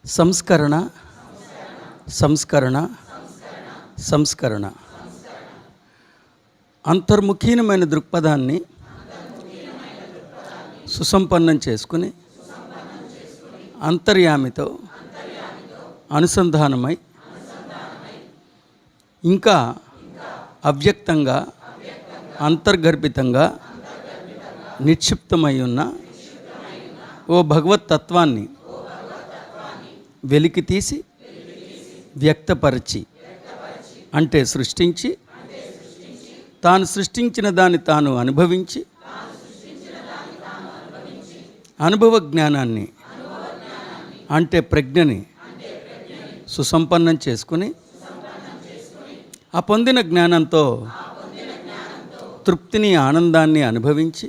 సంస్కరణ సంస్కరణ సంస్కరణ అంతర్ముఖీనమైన దృక్పథాన్ని సుసంపన్నం చేసుకుని అంతర్యామితో అనుసంధానమై ఇంకా అవ్యక్తంగా అంతర్గర్భితంగా నిక్షిప్తమై ఉన్న ఓ భగవత్ తత్వాన్ని వెలికి తీసి వ్యక్తపరిచి అంటే సృష్టించి తాను సృష్టించిన దాన్ని తాను అనుభవించి అనుభవ జ్ఞానాన్ని అంటే ప్రజ్ఞని సుసంపన్నం చేసుకుని ఆ పొందిన జ్ఞానంతో తృప్తిని ఆనందాన్ని అనుభవించి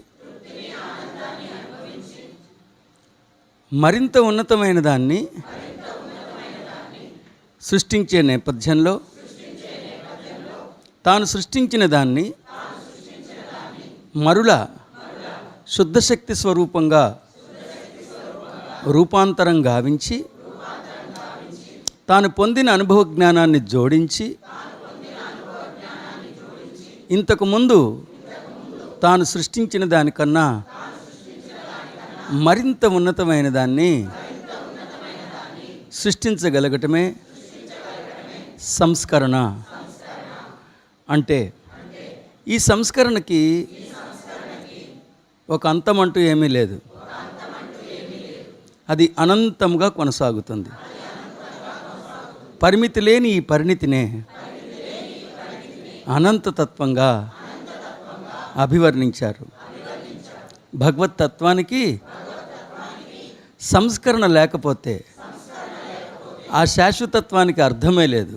మరింత ఉన్నతమైన దాన్ని సృష్టించే నేపథ్యంలో తాను సృష్టించిన దాన్ని మరుల శుద్ధశక్తి స్వరూపంగా రూపాంతరం గావించి తాను పొందిన అనుభవ జ్ఞానాన్ని జోడించి ఇంతకుముందు తాను సృష్టించిన దానికన్నా మరింత ఉన్నతమైన దాన్ని సృష్టించగలగటమే సంస్కరణ అంటే. ఈ సంస్కరణకి ఒక అంతమంటూ ఏమీ లేదు, అది అనంతంగా కొనసాగుతుంది. పరిమితి లేని ఈ పరిణితినే అనంతతత్వంగా అభివర్ణించారు. భగవత్ తత్వానికి సంస్కరణ లేకపోతే ఆ శాశ్వతత్వానికి అర్థమే లేదు.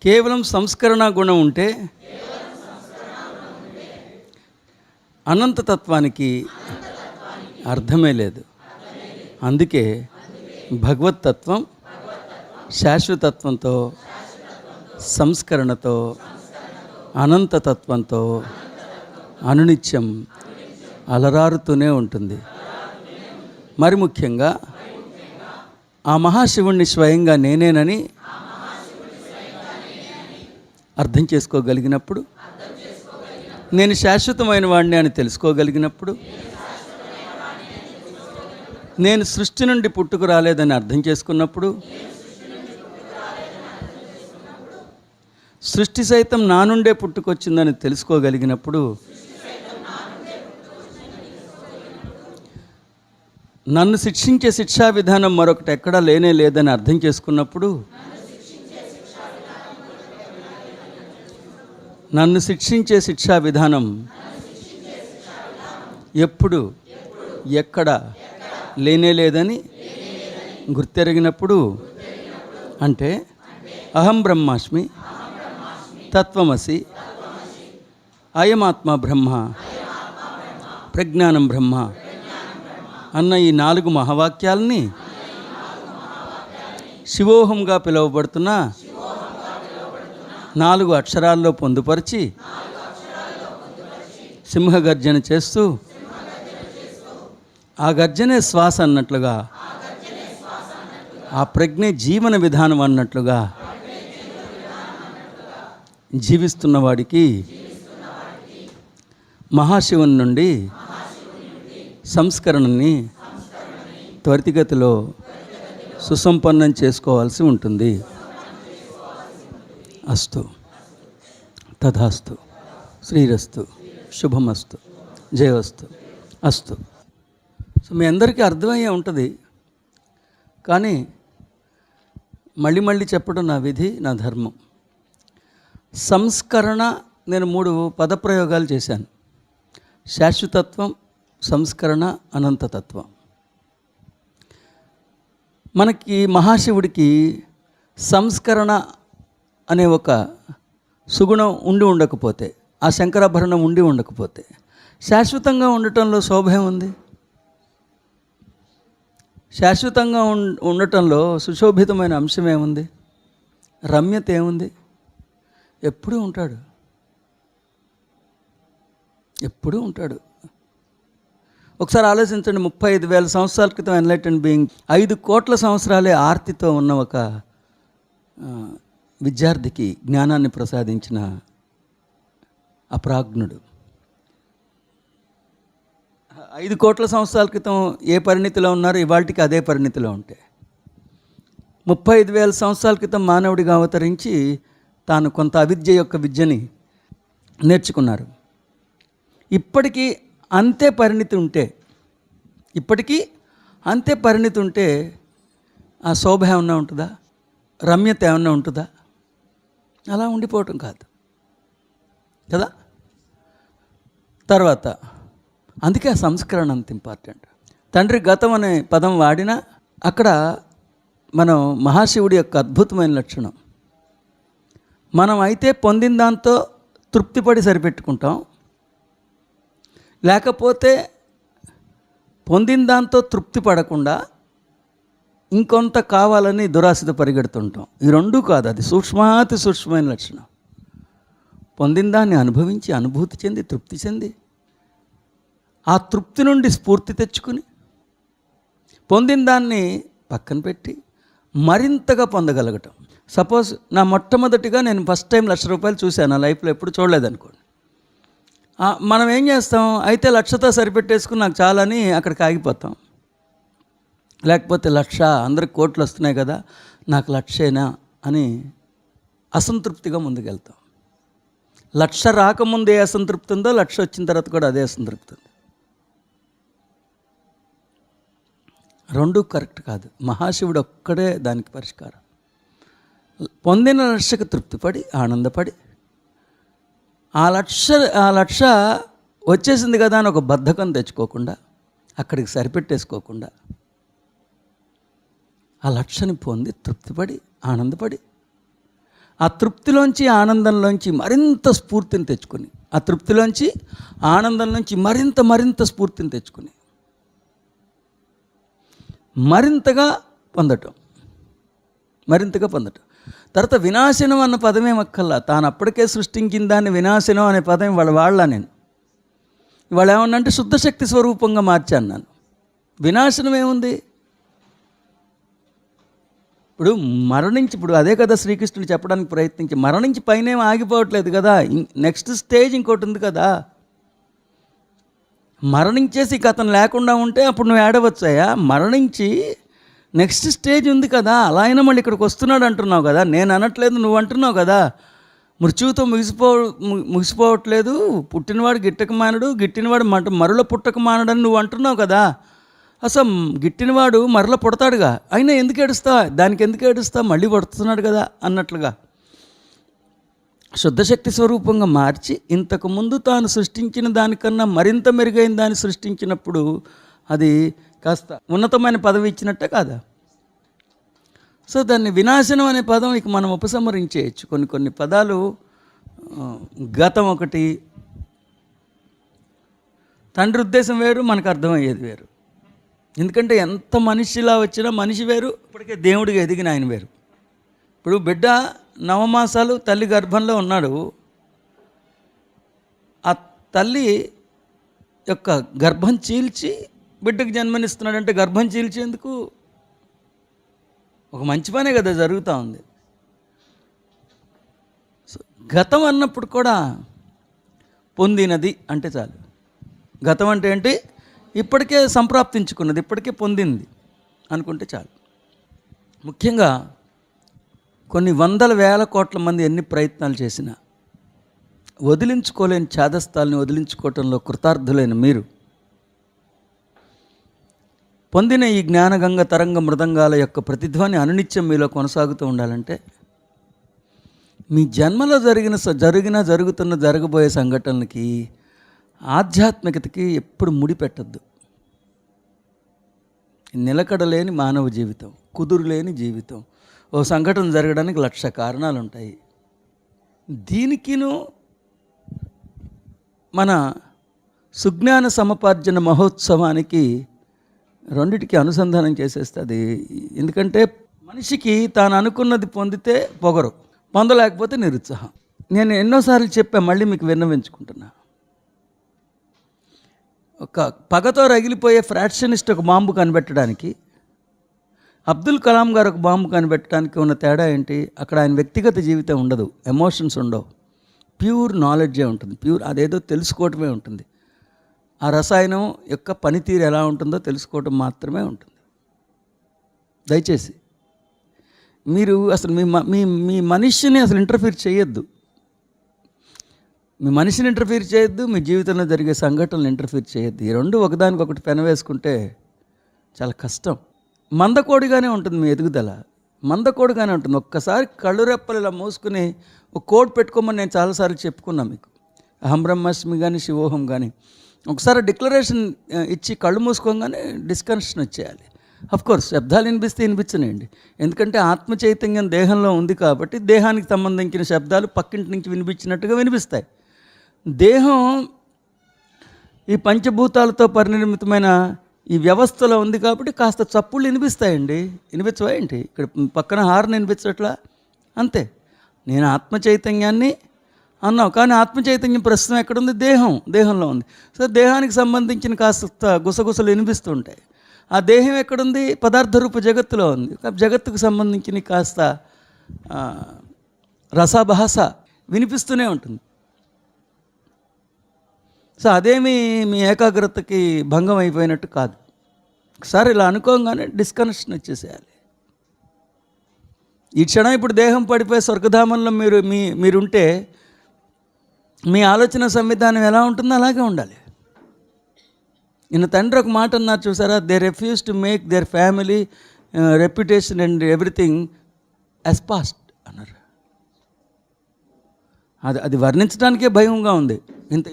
కేవలం సంస్కరణ గుణం ఉంటే అనంతతత్వానికి అర్థమే లేదు. అందుకే భగవత్ తత్వం శాశ్వతత్వంతో సంస్కరణతో అనంతతత్వంతో అనునిత్యం అలరారుతూనే ఉంటుంది. మరి ముఖ్యంగా ఆ మహాశివుణ్ణి స్వయంగా నేనేనని అర్థం చేసుకోగలిగినప్పుడు, నేను శాశ్వతమైన వాడిని అని తెలుసుకోగలిగినప్పుడు, నేను సృష్టి నుండి పుట్టుకు రాలేదని అర్థం చేసుకున్నప్పుడు, సృష్టి సైతం నా నుండే పుట్టుకొచ్చిందని తెలుసుకోగలిగినప్పుడు, నన్ను శిక్షించే శిక్షా విధానం మరొకటి ఎక్కడా లేనే లేదని అర్థం చేసుకున్నప్పుడు, నన్ను శిక్షించే శిక్షా విధానం ఎప్పుడు ఎక్కడ లేనే లేదని గుర్తెరిగినప్పుడు, అంటే అహం బ్రహ్మాస్మి తత్వమసి అయమాత్మ బ్రహ్మ ప్రజ్ఞానం బ్రహ్మ అన్న ఈ 4 మహావాక్యాలని శివోహంగా పిలువబడుతున్న 4 అక్షరాల్లో పొందుపరిచి సింహగర్జన చేస్తూ ఆ గర్జనే శ్వాస అన్నట్లుగా, ఆ ప్రజ్ఞ జీవన విధానం అన్నట్లుగా జీవిస్తున్న వాడికి మహాశివుని నుండి సంస్కరణని త్వరితగతిలో సుసంపన్నం చేసుకోవాల్సి ఉంటుంది. అస్తు తథాస్తు శ్రీరస్తు శుభమస్తు జయవస్తు అస్తు. సో మీ అందరికీ అర్థమయ్యే ఉంటుంది, కానీ మళ్ళీ మళ్ళీ చెప్పడం నా విధి, నా ధర్మం. సంస్కరణ నేను 3 పదప్రయోగాలు చేశాను. శాశ్వతత్వం, సంస్కరణ, అనంతతత్వం. మనకి మహాశివుడికి సంస్కరణ అనే ఒక సుగుణం ఉండి ఉండకపోతే, ఆ శంకరాభరణం ఉండి ఉండకపోతే శాశ్వతంగా ఉండటంలో శోభం ఉంది. శాశ్వతంగా ఉండటంలో సుశోభితమైన అంశం ఏముంది? రమ్యత ఏముంది? ఎప్పుడూ ఉంటాడు, ఎప్పుడూ ఉంటాడు. ఒకసారి ఆలోచించండి, 35,000 సంవత్సరాల క్రితం ఎన్లైటెన్ బీయింగ్ 5 కోట్ల సంవత్సరాలే ఆర్తితో ఉన్న ఒక విద్యార్థికి జ్ఞానాన్ని ప్రసాదించిన అప్రాజ్ఞుడు 5 కోట్ల సంవత్సరాల క్రితం ఏ పరిణితిలో ఉన్నారో ఇవాళకి అదే పరిణితిలో ఉంటే, 35,000 సంవత్సరాల క్రితం మానవుడిగా అవతరించి తాను కొంత అవిద్య యొక్క విద్యని నేర్చుకున్నారు. ఇప్పటికీ అంతే పరిణితి ఉంటే ఆ శోభ ఏమన్నా ఉంటుందా, రమ్యత ఏమన్నా ఉంటుందా? అలా ఉండిపోవటం కాదు కదా. తర్వాత అందుకే ఆ సంస్కరణ అంత ఇంపార్టెంట్. తండ్రి గతం అనే పదం వాడినా అక్కడ మనం మహాశివుడి యొక్క అద్భుతమైన లక్షణం, మనం అయితే పొందిన దాంతో తృప్తిపడి సరిపెట్టుకుంటాం, లేకపోతే పొందిన దాంతో తృప్తి పడకుండా ఇంకొంత కావాలని దురాశతో పరిగెడుతుంటాం. ఈ రెండూ కాదు, అది సూక్ష్మాతి సూక్ష్మమైన లక్షణం. పొందిన దాన్ని అనుభవించి అనుభూతి చెంది తృప్తి చెంది ఆ తృప్తి నుండి స్ఫూర్తి తెచ్చుకుని పొందిన దాన్ని పక్కన పెట్టి మరింతగా పొందగలగటం. సపోజ్ నా మొట్టమొదటిగా నేను ఫస్ట్ టైం ₹1,00,000 చూశాను, నా లైఫ్లో ఎప్పుడు చూడలేదనుకోండి. మనం ఏం చేస్తాం, అయితే 1,00,000తో సరిపెట్టేసుకుని నాకు చాలని అక్కడికి ఆగిపోతాం. లేకపోతే 1,00,000 అందరికి కోట్లు వస్తున్నాయి కదా, నాకు 1,00,000 అని అసంతృప్తిగా ముందుకెళ్తాం. 1,00,000 రాకముందు ఏ అసంతృప్తి ఉందో 1,00,000 వచ్చిన తర్వాత కూడా అదే అసంతృప్తి ఉంది. రెండూ కరెక్ట్ కాదు. మహాశివుడు ఒక్కడే దానికి పరిష్కారం. పొందిన 1,00,000కి తృప్తిపడి ఆనందపడి ఆ 1,00,000 వచ్చేసింది కదా అని ఒక బద్ధకం తెచ్చుకోకుండా, అక్కడికి సరిపెట్టేసుకోకుండా ఆ 1,00,000ని పొంది తృప్తిపడి ఆనందపడి ఆ తృప్తిలోంచి ఆనందంలోంచి మరింత స్ఫూర్తిని తెచ్చుకొని, ఆ తృప్తిలోంచి ఆనందంలోంచి మరింత స్ఫూర్తిని తెచ్చుకొని మరింతగా పొందటం. తర్వాత వినాశనం అన్న పదమే మక్కల్లా, తాను అప్పటికే సృష్టించిన దాన్ని వినాశనం అనే పదం వాళ్ళ నేను ఇవాళ ఏమన్నంటే శుద్ధశక్తి స్వరూపంగా మార్చాను నేను. వినాశనం ఏముంది? ఇప్పుడు అదే కదా శ్రీకృష్ణుడు చెప్పడానికి ప్రయత్నించి, మరణించి పైన ఆగిపోవట్లేదు కదా, నెక్స్ట్ స్టేజ్ ఇంకోటి ఉంది కదా. మరణించేసి అతను లేకుండా ఉంటే అప్పుడు నువ్వు ఏడవచ్చాయా? మరణించి నెక్స్ట్ స్టేజ్ ఉంది కదా, అలా అయినా మళ్ళీ ఇక్కడికి వస్తున్నాడు అంటున్నావు కదా. నేను అనట్లేదు, నువ్వు అంటున్నావు కదా. మృత్యువుతో ముగిసిపోవట్లేదు, పుట్టినవాడు గిట్టక మానడు, గిట్టినవాడు మరల పుట్టక మానడని నువ్వు అంటున్నావు కదా. అసలు గిట్టినవాడు మరల పుడతాడుగా, అయినా ఎందుకు ఏడుస్తా, దానికి ఎందుకు ఏడుస్తా, మళ్ళీ పడుతున్నాడు కదా అన్నట్లుగా శుద్ధశక్తి స్వరూపంగా మార్చి ఇంతకుముందు తాను సృష్టించిన దానికన్నా మరింత మెరుగైన దాన్ని సృష్టించినప్పుడు అది కాస్త ఉన్నతమైన పదవి ఇచ్చినట్టే కాదా. సో దాన్ని వినాశనం అనే పదం ఇక మనం ఉపసంహరించేయచ్చు. కొన్ని పదాలు, గతం ఒకటి, తండ్రి ఉద్దేశం వేరు, మనకు అర్థమయ్యేది వేరు. ఎందుకంటే ఎంత మనిషిలా వచ్చినా మనిషి వేరు, ఇప్పటికే దేవుడిగా ఎదిగిన ఆయన వేరు. ఇప్పుడు బిడ్డ 9 మాసాలు తల్లి గర్భంలో ఉన్నాడు, ఆ తల్లి యొక్క గర్భం చీల్చి బిడ్డకు జన్మనిస్తున్నాడంటే గర్భం చీల్చేందుకు ఒక మంచి పనే కదా జరుగుతూ ఉంది. సో గతం అన్నప్పుడు కూడా పొందినది అంటే చాలు. గతం అంటే ఏంటి? ఇప్పటికే సంప్రాప్తించుకున్నది, ఇప్పటికే పొందింది అనుకుంటే చాలు. ముఖ్యంగా కొన్ని వందల వేల కోట్ల మంది ఎన్ని ప్రయత్నాలు చేసినా వదిలించుకోలేని ఛాదస్తాల్ని వదిలించుకోవటంలో కృతార్థులైన మీరు పొందిన ఈ జ్ఞానగంగ తరంగ మృదంగాల యొక్క ప్రతిధ్వని అనునిత్యం మీలో కొనసాగుతూ ఉండాలంటే మీ జన్మలో జరగబోయే సంఘటనలకి ఆధ్యాత్మికతకి ఎప్పుడు ముడిపెట్టద్దు. నిలకడలేని మానవ జీవితం, కుదురులేని జీవితం, ఓ సంఘటన జరగడానికి 1,00,000 కారణాలు ఉంటాయి. దీనికిను మన సుజ్ఞాన సముపార్జన మహోత్సవానికి రెండిటికి అనుసంధానం చేసేస్తుంది. ఎందుకంటే మనిషికి తాను అనుకున్నది పొందితే పొగరు, పొందలేకపోతే నిరుత్సాహం. నేను ఎన్నోసార్లు చెప్పా, మళ్ళీ మీకు విన్నవించుకుంటున్నా. ఒక పగతో రగిలిపోయే ఫ్రాక్షనిస్ట్ ఒక బాంబు కనిపెట్టడానికి, అబ్దుల్ కలాం గారు ఒక బాంబు కనిపెట్టడానికి ఉన్న తేడా ఏంటి? అక్కడ ఆయన వ్యక్తిగత జీవితం ఉండదు, ఎమోషన్స్ ఉండవు, ప్యూర్ నాలెడ్జే ఉంటుంది, ప్యూర్ అదేదో తెలుసుకోవటమే ఉంటుంది. ఆ రసాయనం యొక్క పనితీరు ఎలా ఉంటుందో తెలుసుకోవటం మాత్రమే ఉంటుంది. దయచేసి మీరు అసలు మీ మనిషిని అసలు ఇంటర్ఫీర్ చేయొద్దు. మీ మనిషిని ఇంటర్ఫీర్ చేయొద్దు, మీ జీవితంలో జరిగే సంఘటనలు ఇంటర్ఫీర్ చేయొద్దు. ఈ రెండు ఒకదానికొకటి పెనవేసుకుంటే చాలా కష్టం. మందకోడిగానే ఉంటుంది మీ ఎదుగుదల, మందకోడిగానే ఉంటుంది. ఒక్కసారి కళ్ళు రెప్పలు ఇలా మూసుకుని ఒక కోడ్ పెట్టుకోమని నేను చాలాసార్లు చెప్పుకున్నా మీకు. అహం బ్రహ్మాస్మి కానీ శివోహం కానీ ఒకసారి డిక్లరేషన్ ఇచ్చి కళ్ళు మూసుకోగానే డిస్కనెక్షన్ వచ్చేయాలి. కోర్స్ శబ్దాలు వినిపించనండి, ఎందుకంటే ఆత్మ చైతన్యం దేహంలో ఉంది కాబట్టి దేహానికి సంబంధించిన శబ్దాలు పక్కింటి నుంచి వినిపించినట్టుగా వినిపిస్తాయి. దేహం ఈ పంచభూతాలతో పరినిర్మితమైన ఈ వ్యవస్థలో ఉంది కాబట్టి కాస్త చప్పుళ్ళు వినిపిస్తాయండి. వినిపించవా ఏంటి? ఇక్కడ పక్కన హార్న్ వినిపించట్లా, అంతే. నేను ఆత్మ చైతన్యాన్ని అన్నావు, కానీ ఆత్మ చైతన్యం ప్రస్తుతం ఎక్కడుంది? దేహంలో ఉంది. సో దేహానికి సంబంధించిన కాస్త గుసగుసలు వినిపిస్తుంటాయి. ఆ దేహం ఎక్కడుంది? పదార్థ రూప జగత్తులో ఉంది. జగత్తుకు సంబంధించిన కాస్త రసభాస వినిపిస్తూనే ఉంటుంది. సో అదేమి మీ ఏకాగ్రతకి భంగం అయిపోయినట్టు కాదు. ఒకసారి ఇలా అనుకోగానే డిస్కనెక్షన్ వచ్చేసేయాలి. ఈ క్షణం ఇప్పుడు దేహం పడిపోయి స్వర్గధామంలో మీరుంటే మీ ఆలోచన సంవిధానం ఎలా ఉంటుందో అలాగే ఉండాలి. నిన్న తండ్రి ఒక మాట అన్నారు చూసారా, they refuse to make their family reputation and everything as past అన్నారు. అది వర్ణించడానికే భయంగా ఉంది.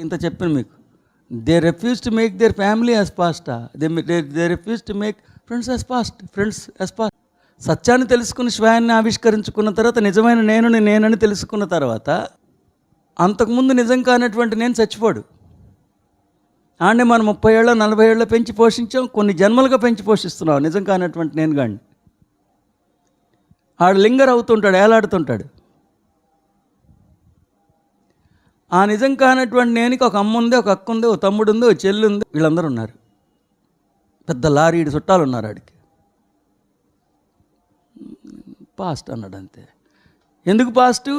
ఇంత చెప్పాను మీకు. They refuse to make their family as పాస్టా, they refuse to make friends as past. సత్యాన్ని తెలుసుకుని స్వయాన్ని ఆవిష్కరించుకున్న తర్వాత, నిజమైన నేనని తెలుసుకున్న తర్వాత, అంతకుముందు నిజం కానటువంటి నేను చచ్చిపోడు. ఆడే మనం 30 ఏళ్ళ 40 ఏళ్ళ పెంచి పోషించాం, కొన్ని జన్మలుగా పెంచి పోషిస్తున్నాం నిజం కానటువంటి నేను కానీ. ఆడు లింగర్ అవుతుంటాడు, ఏలాడుతుంటాడు. ఆ నిజం కానటువంటి నేనికి ఒక అమ్మ ఉంది, ఒక అక్క ఉంది, ఒక తమ్ముడు ఉంది, ఒక చెల్లి ఉంది, వీళ్ళందరూ ఉన్నారు. పెద్ద లారీడు చుట్టాలు ఉన్నారు. ఆడికి పాస్ట్ అన్నాడు అంతే. ఎందుకు పాస్టు?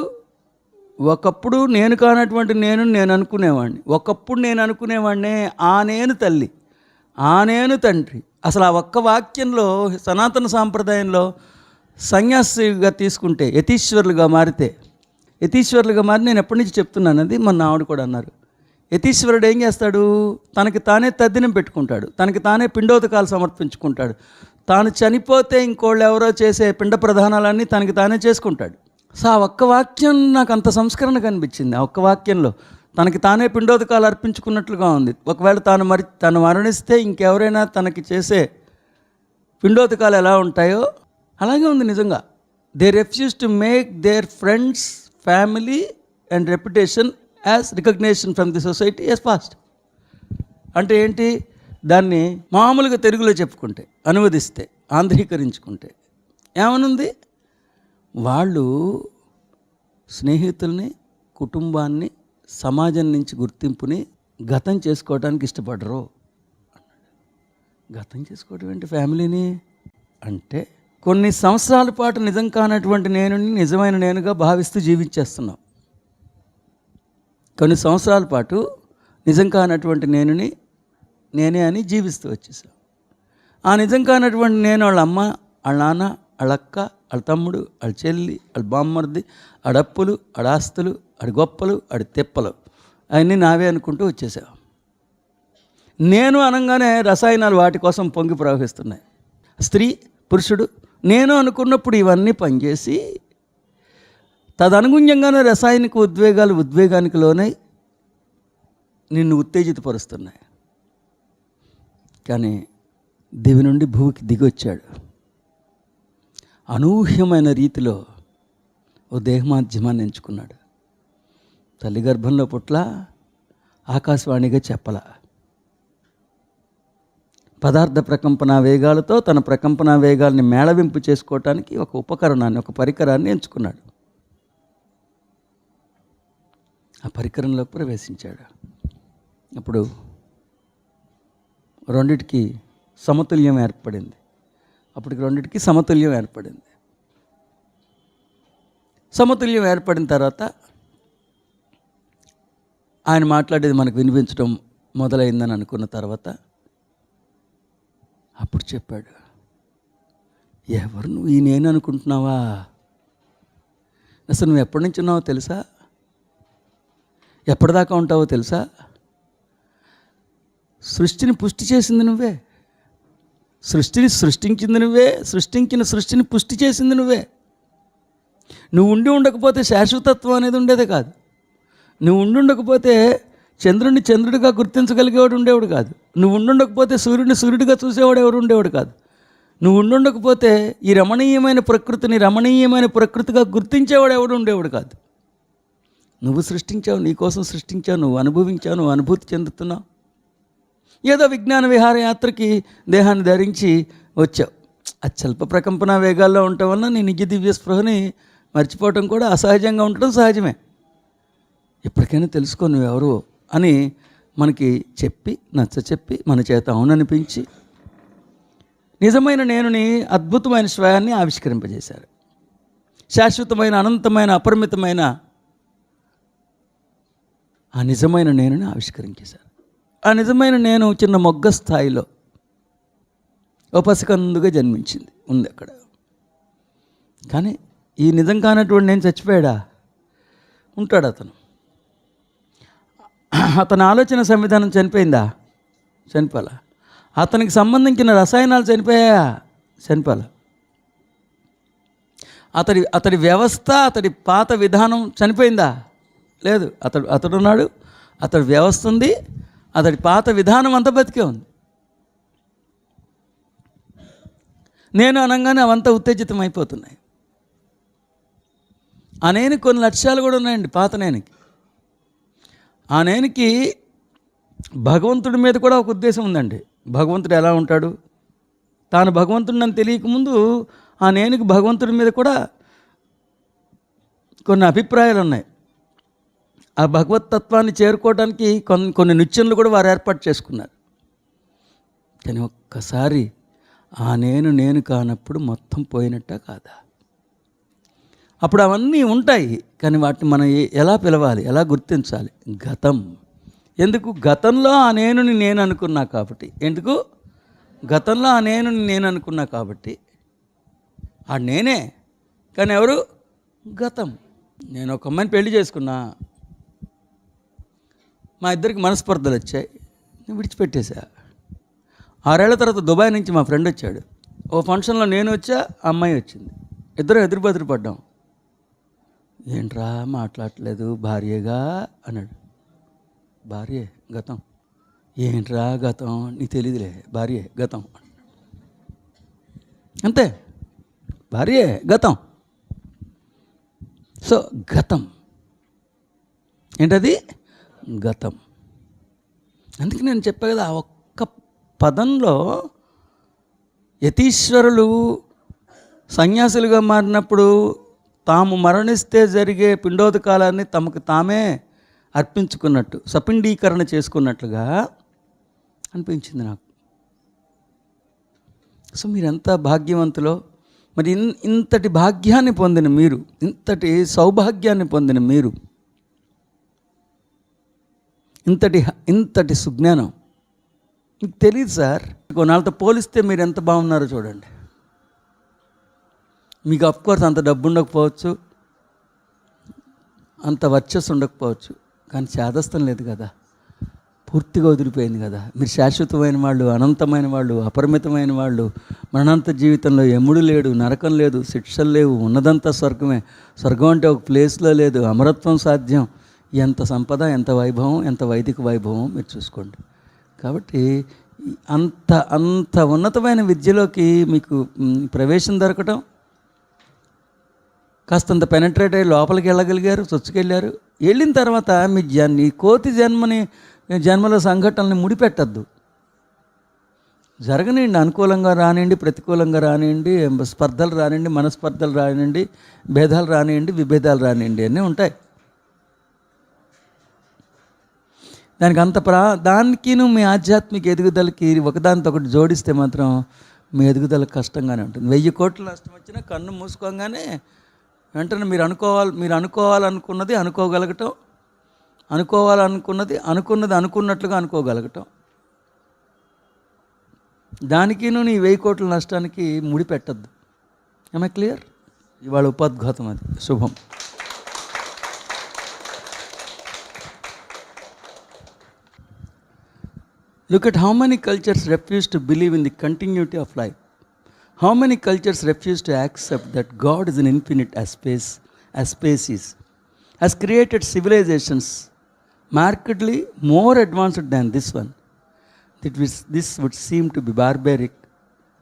ఒకప్పుడు నేను కానటువంటి నేను అనుకునేవాడిని. ఒకప్పుడు నేను అనుకునేవాడినే ఆ నేను తల్లి, ఆ నేను తండ్రి. అసలు ఆ ఒక్క వాక్యంలో సనాతన సాంప్రదాయంలో సన్యాసిగా తీసుకుంటే, యతీశ్వరులుగా మారి నేను ఎప్పటి నుంచి చెప్తున్నాను. అది మొన్న ఆవిడ కూడా అన్నారు. యతీశ్వరుడు ఏం చేస్తాడు? తనకి తానే తద్దినం పెట్టుకుంటాడు, తనకి తానే పిండోదకాలు సమర్పించుకుంటాడు. తాను చనిపోతే ఇంకోళ్ళు ఎవరో చేసే పిండ ప్రధానాలన్నీ తనకి తానే చేసుకుంటాడు. సో ఆ ఒక్క వాక్యం నాకు అంత సంస్కరణ కనిపించింది. ఆ ఒక్క వాక్యంలో తనకి తానే పిండోదకాలు అర్పించుకున్నట్లుగా ఉంది. ఒకవేళ తను మరణిస్తే ఇంకెవరైనా తనకి చేసే పిండోదకాలు ఎలా ఉంటాయో అలాగే ఉంది నిజంగా. They refuse to make there friends, family and reputation as recognition from the society as past. అంటే ఏంటి? దాన్ని మామూలుగా తెలుగులో చెప్పుకుంటే, అనువదిస్తే, ఆంధ్రీకరించుకుంటే ఏమనుంది? వాళ్ళు స్నేహితుల్ని, కుటుంబాన్ని, సమాజం నుంచి గుర్తింపుని గతం చేసుకోవడానికి ఇష్టపడరు. గతం చేసుకోవడం ఏంటి? ఫ్యామిలీని అంటే కొన్ని సంవత్సరాల పాటు నిజం కానటువంటి నిజమైన నేనుగా భావిస్తూ జీవించేస్తున్నాం. కొన్ని సంవత్సరాల పాటు నిజం కానటువంటి నేనే అని జీవిస్తూ వచ్చేసాం. ఆ నిజం కానటువంటి నేను వాళ్ళ అమ్మ, వాళ్ళ నాన్న, వాళ్ళ అక్క, వాళ్ళ తమ్ముడు, వాళ్ళ చెల్లి, వాళ్ళ బామ్మర్ది, ఆడప్పులు, ఆడాస్తులు, ఆడి గొప్పలు, ఆడి తెప్పలు అవన్నీ నావే అనుకుంటూ వచ్చేసాం. నేను అనగానే రసాయనాలు వాటి కోసం పొంగి ప్రవహిస్తున్నాయి. స్త్రీ, పురుషుడు, నేను అనుకున్నప్పుడు ఇవన్నీ పనిచేసి తదనుగుణ్యంగానే రసాయనిక ఉద్వేగానికి లోనై నిన్ను ఉత్తేజితపరుస్తున్నాయి. కానీ దివి నుండి భూమికి దిగొచ్చాడు. అనూహ్యమైన రీతిలో ఓ దేహమాధ్యమాన్ని ఎంచుకున్నాడు. తల్లి గర్భంలో పుట్ల, ఆకాశవాణిగా చెప్పల. పదార్థ ప్రకంపన వేగాలతో తన ప్రకంపన వేగాల్ని మేళవింపు చేసుకోవటానికి ఒక ఉపకరణాన్ని, ఒక పరికరాన్ని ఎంచుకున్నాడు. ఆ పరికరంలో ప్రవేశించాడు. అప్పుడు రెండిటికి సమతుల్యం ఏర్పడింది. అప్పటికి రెండిటికి సమతుల్యం ఏర్పడింది. సమతుల్యం ఏర్పడిన తర్వాత ఆయన మాట్లాడేది మనకు వినిపించడం మొదలైందని అనుకున్న తర్వాత అప్పుడు చెప్పాడు, ఎవరు నువ్వు, ఈ నేను అనుకుంటున్నావా? అసలు నువ్వు ఎప్పటి నుంచి ఉన్నావో తెలుసా? ఎప్పటిదాకా ఉంటావో తెలుసా? సృష్టిని పుష్టి చేసింది నువ్వే, సృష్టిని సృష్టించింది నువ్వే, సృష్టించిన సృష్టిని పుష్టి చేసింది నువ్వే. నువ్వు ఉండి ఉండకపోతే శాశ్వతత్వం అనేది ఉండేదే కాదు. నువ్వు ఉండి ఉండకపోతే చంద్రుడిని చంద్రుడిగా గుర్తించగలిగేవాడు ఉండేవాడు కాదు. నువ్వు ఉండుండకపోతే సూర్యుడిని సూర్యుడిగా చూసేవాడు ఎవరు ఉండేవాడు కాదు. నువ్వు ఉండుండకపోతే ఈ రమణీయమైన ప్రకృతిని రమణీయమైన ప్రకృతిగా గుర్తించేవాడు ఎవడు ఉండేవాడు కాదు. నువ్వు సృష్టించావు, నీకోసం సృష్టించావు, నువ్వు అనుభవించావు, నువ్వు అనుభూతి చెందుతున్నావు. ఏదో విజ్ఞాన విహారయాత్రకి దేహాన్ని ధరించి వచ్చావు. అత్యల్ప ప్రకంపన వేగాల్లో ఉండటం వల్ల నీ నిజ దివ్య స్పృహని మర్చిపోవటం కూడా అసహజంగా ఉండటం సహజమే. ఎప్పటికైనా తెలుసుకో నువ్వెవరు అని మనకి చెప్పి నచ్చచెప్పి మన చేత అవుననిపించి నిజమైన నేనుని అద్భుతమైన స్వయాన్ని ఆవిష్కరింపజేశారు. శాశ్వతమైన అనంతమైన అపరిమితమైన ఆ నిజమైన నేనుని ఆవిష్కరించేశారు. ఆ నిజమైన నేను చిన్న మొగ్గ స్థాయిలో ఓ పసికందుగా జన్మించింది ఉంది అక్కడ. కానీ ఈ నిజం కానటువంటి నేను చచ్చిపోయాడా? ఉంటాడు అతను. అతని ఆలోచన సంవిధానం చనిపోయిందా? చనిపోలా. అతనికి సంబంధించిన రసాయనాలు చనిపోయాయా? చనిపోలా. అతడి వ్యవస్థ, అతడి పాత విధానం చనిపోయిందా? లేదు. అతడున్నాడు, అతడి వ్యవస్థ ఉంది, అతడి పాత విధానం అంతా బతికే ఉంది. నేను అనగానే అవంతా ఉత్తేజితం అయిపోతున్నాయి. ఆ నేను కొన్ని లక్ష్యాలు కూడా ఉన్నాయండి పాత నేనికి. ఆ నేనికి భగవంతుడి మీద కూడా ఒక ఉద్దేశం ఉందండి. భగవంతుడు ఎలా ఉంటాడు, తాను భగవంతుడిని అని తెలియకముందు ఆ నేనికి భగవంతుడి మీద కూడా కొన్ని అభిప్రాయాలు ఉన్నాయి. ఆ భగవతత్వాన్ని చేరుకోవడానికి కొన్ని నిత్యములు కూడా వారు ఏర్పాటు చేసుకున్నారు. కానీ ఒక్కసారి ఆ నేను కానప్పుడు మొత్తం పోయినట్ట కాదా? అప్పుడు అవన్నీ ఉంటాయి, కానీ వాటిని మనం ఎలా పిలవాలి, ఎలా గుర్తించాలి? గతం. ఎందుకు? గతంలో ఆ నేనుని నేను అనుకున్నా కాబట్టి. ఎందుకు? గతంలో ఆ నేనుని నేను అనుకున్నా కాబట్టి. ఆ నేనే, కానీ ఎవరు? గతం. నేను ఒక అమ్మాయిని పెళ్లి చేసుకున్నా, మా ఇద్దరికి మనస్పర్ధలు వచ్చాయి, నేను విడిచిపెట్టేశా. 6 ఏళ్ల తర్వాత దుబాయ్ నుంచి మా ఫ్రెండ్ వచ్చాడు. ఓ ఫంక్షన్లో నేను వచ్చా, ఆ అమ్మాయి వచ్చింది. ఇద్దరు ఎదురు పడ్డాం. ఏంట్రా మాట్లాడట్లేదు, భార్యగా అన్నాడు. భార్యే గతం. ఏంట్రా గతం? నీకు తెలియదులే, భార్యే గతం. అంతే, భార్యే గతం. సో గతం ఏంటది? గతం. అందుకే నేను చెప్పా కదా, ఆ ఒక్క పదంలో యతీశ్వరులు సన్యాసులుగా మారినప్పుడు తాము మరణిస్తే జరిగే పిండోదకాలాన్ని తమకు తామే అర్పించుకున్నట్టు, సపిండీకరణ చేసుకున్నట్లుగా అనిపించింది నాకు. సో మీరెంత భాగ్యవంతులో. మరి ఇంతటి భాగ్యాన్ని పొందిన మీరు, ఇంతటి సౌభాగ్యాన్ని పొందిన మీరు, ఇంతటి సుజ్ఞానం మీకు తెలియదు సార్. కొన్నాళ్ళతో పోలిస్తే మీరు ఎంత బాగున్నారో చూడండి. మీకు అఫ్కోర్స్ అంత డబ్బు ఉండకపోవచ్చు, అంత వర్చస్సు ఉండకపోవచ్చు, కానీ చేదస్తం లేదు కదా, పూర్తిగా వదిలిపోయింది కదా. మీరు శాశ్వతమైన వాళ్ళు, అనంతమైన వాళ్ళు, అపరిమితమైన వాళ్ళు. మరణాంత జీవితంలో యముడు లేడు, నరకం లేదు, శిక్షలు లేవు, ఉన్నదంతా స్వర్గమే. స్వర్గం అంటే ఒక ప్లేస్లో లేదు, అమరత్వం సాధ్యం. ఎంత సంపద, ఎంత వైభవం, ఎంత వైదిక వైభవం మీరు చూసుకోండి. కాబట్టి అంత ఉన్నతమైన విద్యలోకి మీకు ప్రవేశం దొరకటం, కాస్తంత పెనట్రేట్ అయ్యి లోపలికి వెళ్ళగలిగారు, చొచ్చుకెళ్ళారు. వెళ్ళిన తర్వాత మీ కోతి జన్మల సంఘటనల్ని ముడిపెట్టద్దు. జరగనివ్వండి, అనుకూలంగా రానివ్వండి, ప్రతికూలంగా రానివ్వండి, స్పర్ధలు రానివ్వండి, మనస్పర్ధలు రానివ్వండి, భేదాలు రానివ్వండి, విభేదాలు రానివ్వండి, అన్నీ ఉంటాయి. దానికి దానికిను మీ ఆధ్యాత్మిక ఎదుగుదలకి ఒకదానితో ఒకటి జోడిస్తే మాత్రం మీ ఎదుగుదల కష్టంగానే ఉంటుంది. 1000 కోట్ల నష్టం వచ్చినా కన్ను మూసుకోగానే వెంటనే మీరు అనుకోవాలనుకున్నది అనుకోగలగటం, అనుకున్నది అనుకున్నట్లుగా అనుకోగలగటం, దానికిను నీ 1000 కోట్ల నష్టానికి ముడిపెట్టద్దు. ఏమై క్లియర్? ఇవాళ ఉపోద్ఘాతం అది. శుభం. Look at how many cultures refuse to believe in the continuity of life. How many cultures refuse to accept that God is an infinite as space is. Has created civilizations markedly more advanced than this one. This would seem to be barbaric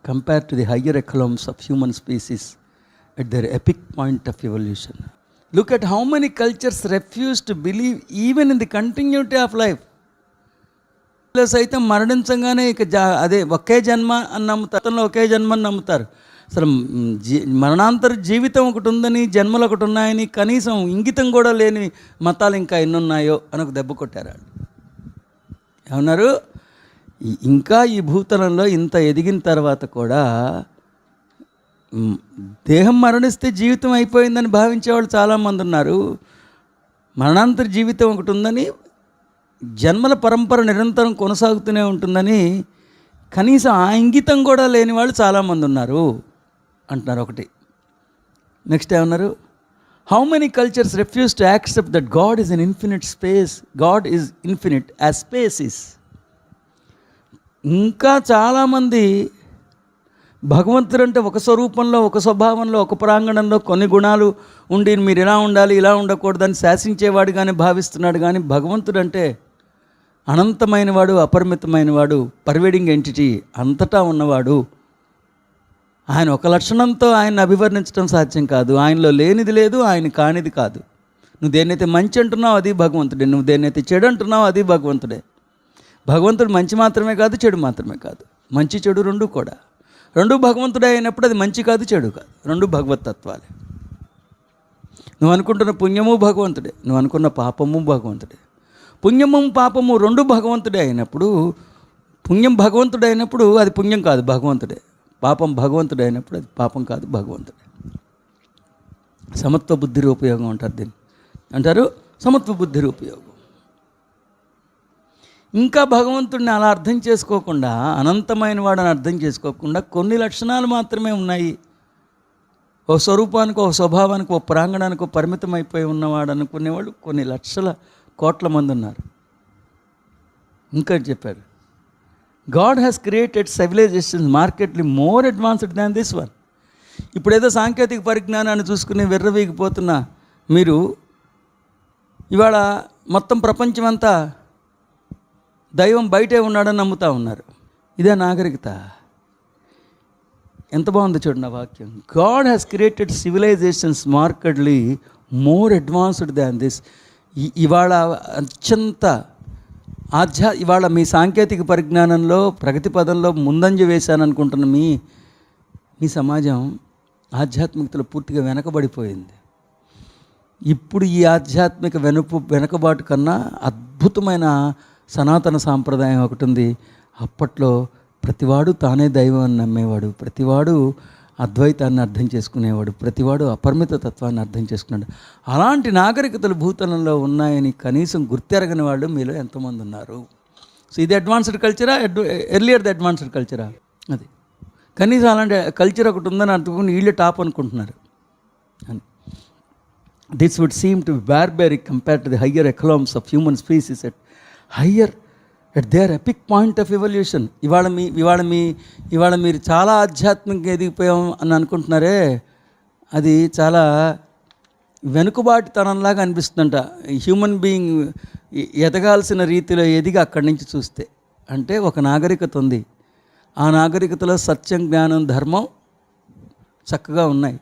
compared to the higher echelons of human species at their epic point of evolution. Look at how many cultures refuse to believe even in the continuity of life. సైతం మరణించగానే ఇక అదే ఒకే జన్మ అని నమ్ముతారు. ఒకే జన్మ అని నమ్ముతారు. అసలు మరణాంతర జీవితం ఒకటి ఉందని, జన్మలు ఒకటి ఉన్నాయని కనీసం ఇంగితం కూడా లేని మతాలు ఇంకా ఎన్ని ఉన్నాయో అని ఒక దెబ్బ కొట్టారు. ఏమన్నారు? ఇంకా ఈ భూతలంలో ఇంత ఎదిగిన తర్వాత కూడా దేహం మరణిస్తే జీవితం అయిపోయిందని భావించేవాళ్ళు చాలామంది ఉన్నారు. మరణాంతర జీవితం ఒకటి ఉందని, జన్మల పరంపర నిరంతరం కొనసాగుతూనే ఉంటుందని కనీసం ఆ ఇంగితం కూడా లేని వాళ్ళు చాలామంది ఉన్నారు అంటున్నారు. ఒకటి. నెక్స్ట్ ఏమన్నారు? How many cultures refuse to accept that God is an infinite space. God is infinite as space is. ఇంకా చాలామంది భగవంతుడు అంటే ఒక స్వరూపంలో, ఒక స్వభావంలో, ఒక ప్రాంగణంలో కొన్ని గుణాలు ఉండి మీరు ఇలా ఉండాలి, ఇలా ఉండకూడదని శాసించేవాడు కానీ భావిస్తున్నాడు. కానీ భగవంతుడు అంటే అనంతమైన వాడు, అపరిమితమైన వాడు, పర్వేడింగ్ ఎంటిటీ, అంతటా ఉన్నవాడు. ఆయన ఒక లక్షణంతో ఆయన్ని అభివర్ణించడం సాధ్యం కాదు. ఆయనలో లేనిది లేదు, ఆయన కానిది కాదు. నువ్వు దేన్నైతే మంచి అంటున్నావు అది భగవంతుడే, నువ్వు దేన్నైతే చెడు అంటున్నావు అది భగవంతుడే. భగవంతుడు మంచి మాత్రమే కాదు, చెడు మాత్రమే కాదు. మంచి చెడు రెండు భగవంతుడే అయినప్పుడు అది మంచి కాదు, చెడు కాదు, రెండు భగవతత్వాలే. నువ్వు అనుకుంటున్న పుణ్యము భగవంతుడే, నువ్వు అనుకున్న పాపము భగవంతుడే. పుణ్యము పాపము రెండు భగవంతుడే అయినప్పుడు, పుణ్యం భగవంతుడే అయినప్పుడు అది పుణ్యం కాదు, భగవంతుడే. పాపం భగవంతుడే అయినప్పుడు అది పాపం కాదు, భగవంతుడే. సమత్వ బుద్ధి రూపయోగం అంటారు దీన్ని. అంటారు సమత్వ బుద్ధి రూపయోగం. ఇంకా భగవంతుడిని అలా అర్థం చేసుకోకుండా, అనంతమైన వాడని అర్థం చేసుకోకుండా కొన్ని లక్షణాలు మాత్రమే ఉన్నాయి. ఓ స్వరూపానికి, ఒక స్వభావానికి, ఒక ప్రాంగణానికి ఒక పరిమితం అయిపోయి ఉన్నవాడు అనుకునేవాళ్ళు కొన్ని లక్షల కోట్ల మంది ఉన్నారు. ఇంకా చెప్పారు, God has created civilisations markedly more advanced than this one. ఇప్పుడు ఏదో సాంకేతిక పరిజ్ఞానాన్ని చూసుకుని విర్రవీగిపోతున్న మీరు ఇవాళ మొత్తం ప్రపంచమంతా దైవం బయటే ఉన్నాడని నమ్ముతూ ఉన్నారు. ఇదే నాగరికత. ఎంత బాగుంది చూడండి ఆ వాక్యం. God has created civilisations markedly more advanced than this. ఇవాళ అత్యంత ఇవాళ మీ సాంకేతిక పరిజ్ఞానంలో, ప్రగతి పదంలో ముందంజ వేశాననుకుంటున్న మీ సమాజం ఆధ్యాత్మికతలో పూర్తిగా వెనకబడిపోయింది. ఇప్పుడు ఈ ఆధ్యాత్మిక వెనుకబాటు కన్నా అద్భుతమైన సనాతన సాంప్రదాయం ఒకటి ఉంది. అప్పట్లో ప్రతివాడు తానే దైవం అని నమ్మేవాడు, ప్రతివాడు అద్వైతాన్ని అర్థం చేసుకునేవాడు, ప్రతివాడు అపరిమిత తత్వాన్ని అర్థం చేసుకున్నాడు. అలాంటి నాగరికతలు భూతలంలో ఉన్నాయని కనీసం గుర్తెరగని వాళ్ళు మీలో ఎంతమంది ఉన్నారు? సో ఇది అడ్వాన్స్డ్ కల్చరా, ఎర్లియర్ ది అడ్వాన్స్డ్ కల్చరా? అది కనీసం అలాంటి కల్చర్ ఒకటి ఉందని అనుకుని వీళ్ళే టాప్ అనుకుంటున్నారు అని. This would seem to be barbaric compared to the higher echelons of human species at their epic point of evolution. ఇవాళ మీరు చాలా ఆధ్యాత్మికంగా ఎదిగిపోయాం అని అనుకుంటున్నారే, అది చాలా వెనుకబాటుతనంలాగా అనిపిస్తుందంట. హ్యూమన్ బీయింగ్ ఎదగాల్సిన రీతిలో ఎదిగి అక్కడి నుంచి చూస్తే, అంటే ఒక నాగరికత ఉంది. ఆ నాగరికతలో సత్యం, జ్ఞానం, ధర్మం చక్కగా ఉన్నాయి.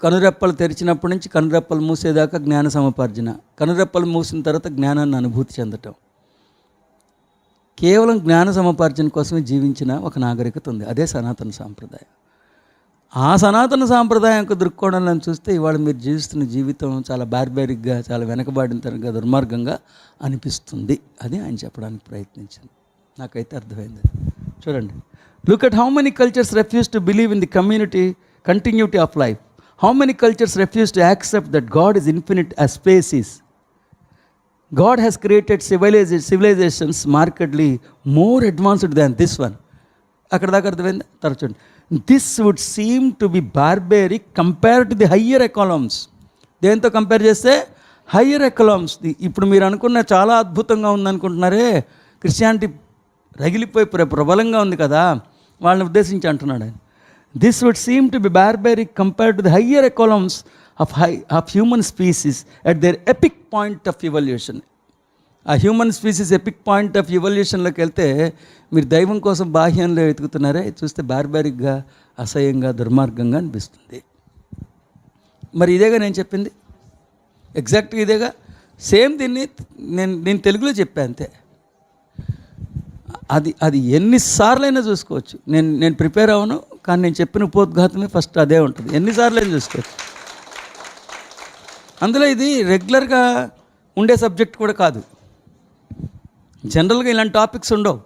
కనురెప్పలు తెరిచినప్పటి నుంచి కనురెప్పలు మూసేదాకా జ్ఞాన సముపార్జన, కనురెప్పలు మూసిన తర్వాత జ్ఞానాన్ని అనుభూతి చెందటం, కేవలం జ్ఞాన సముపార్జన కోసమే జీవించిన ఒక నాగరికత ఉంది. అదే సనాతన సాంప్రదాయం. ఆ సనాతన సాంప్రదాయం యొక్క దృక్కోణంలో చూస్తే ఇవాళ మీరు జీవిస్తున్న జీవితం చాలా బార్బారిక్గా, చాలా వెనకబాడిన తరంగా, దుర్మార్గంగా అనిపిస్తుంది. అది ఆయన చెప్పడానికి ప్రయత్నించింది. నాకైతే అర్థమైంది. చూడండి, look at how many cultures refuse to believe in the continuity of life. How many cultures refuse to accept that God is infinite as space is. God has created civilizations markedly more advanced than this one. అక్కడ దాకా అర్థమైంది. తరచండి, this would seem to be barbaric compared to the higher echelons. దేంతో compare చేస్తే higher ఎకాలమ్స్. ఇప్పుడు మీరు అనుకున్న చాలా అద్భుతంగా ఉందనుకుంటున్నారే, క్రిస్టియానిటీ రగిలిపోయి ప్రబలంగా ఉంది కదా, వాళ్ళని ఉద్దేశించి అంటున్నాడు ఆయన. This would seem to be barbaric compared to the higher echelons of human species at their epic point of evolution. ఆ human species epic point of ఎవల్యూషన్లోకి వెళ్తే మీరు దైవం కోసం బాహ్యంలో వెతుకుతున్నారే, చూస్తే బార్బారిక్గా, అసహ్యంగా, దుర్మార్గంగా అనిపిస్తుంది. మరి ఇదేగా నేను చెప్పింది, ఎగ్జాక్ట్గా ఇదేగా. సేమ్ దీన్ని నేను తెలుగులో చెప్పాను అంతే. అది ఎన్నిసార్లైనా చూసుకోవచ్చు. నేను ప్రిపేర్ అవ్వను, కానీ నేను చెప్పిన ఉపోద్ఘాతమే ఫస్ట్ అదే ఉంటుంది. ఎన్నిసార్లైనా చూసుకోవచ్చు. అందులో ఇది రెగ్యులర్గా ఉండే సబ్జెక్ట్ కూడా కాదు. జనరల్గా ఇలాంటి టాపిక్స్ ఉండవు.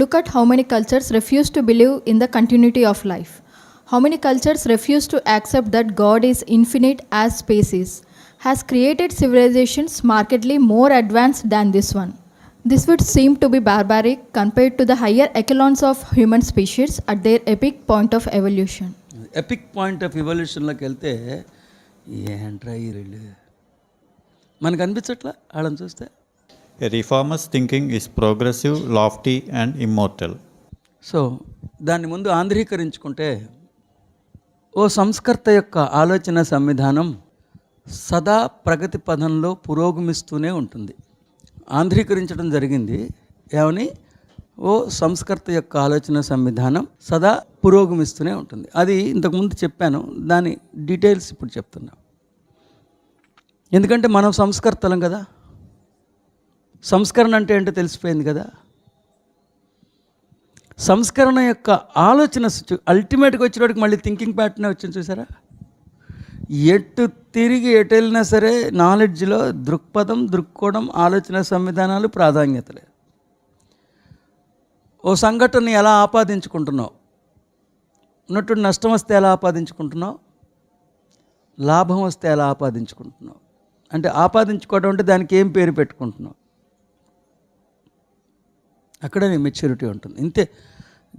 Look at how many cultures refuse to believe in the continuity of life. How many cultures refuse to accept that God is infinite as space is, has created civilizations markedly more advanced than this one. This would seem to be barbaric compared to the higher echelons of human species at their epic point of evolution. Epic point of ఎవల్యూషన్లోకి వెళ్తే ఏంట్రా ఈ రెండు మనకు అనిపించట్లా వాళ్ళని చూస్తే. A reformer's thinking is progressive, lofty and immortal. So దాన్ని ముందు ఆంధ్రీకరించుకుంటే, ఓ సంస్కర్త యొక్క ఆలోచన సంవిధానం సదా ప్రగతి పథంలో పురోగమిస్తూనే ఉంటుంది. ఆంధ్రీకరించడం జరిగింది. ఏమని? ఓ సంస్కర్త యొక్క ఆలోచన సంవిధానం సదా పురోగమిస్తూనే ఉంటుంది. అది ఇంతకుముందు చెప్పాను, దాని డీటెయిల్స్ ఇప్పుడు చెప్తున్నా. ఎందుకంటే మనం సంస్కర్తలం కదా, సంస్కరణ అంటే ఏంటో తెలిసిపోయింది కదా. సంస్కరణ యొక్క ఆలోచన అల్టిమేట్గా వచ్చేవాడికి మళ్ళీ థింకింగ్ ప్యాటర్నే వచ్చింది చూసారా. ఎటు తిరిగి ఎటు వెళ్ళినా సరే నాలెడ్జ్లో దృక్పథం, దృక్కోణం, ఆలోచన సంవిధానాలు ప్రాధాన్యతలే. ఓ సంఘటనని ఎలా ఆపాదించుకుంటున్నావు, ఉన్నట్టు నష్టం వస్తే ఎలా ఆపాదించుకుంటున్నావు, లాభం వస్తే ఎలా ఆపాదించుకుంటున్నావు. అంటే ఆపాదించుకోవడం అంటే దానికి ఏం పేరు పెట్టుకుంటున్నావు, అక్కడే నీ మెచ్యూరిటీ ఉంటుంది. ఇంతే.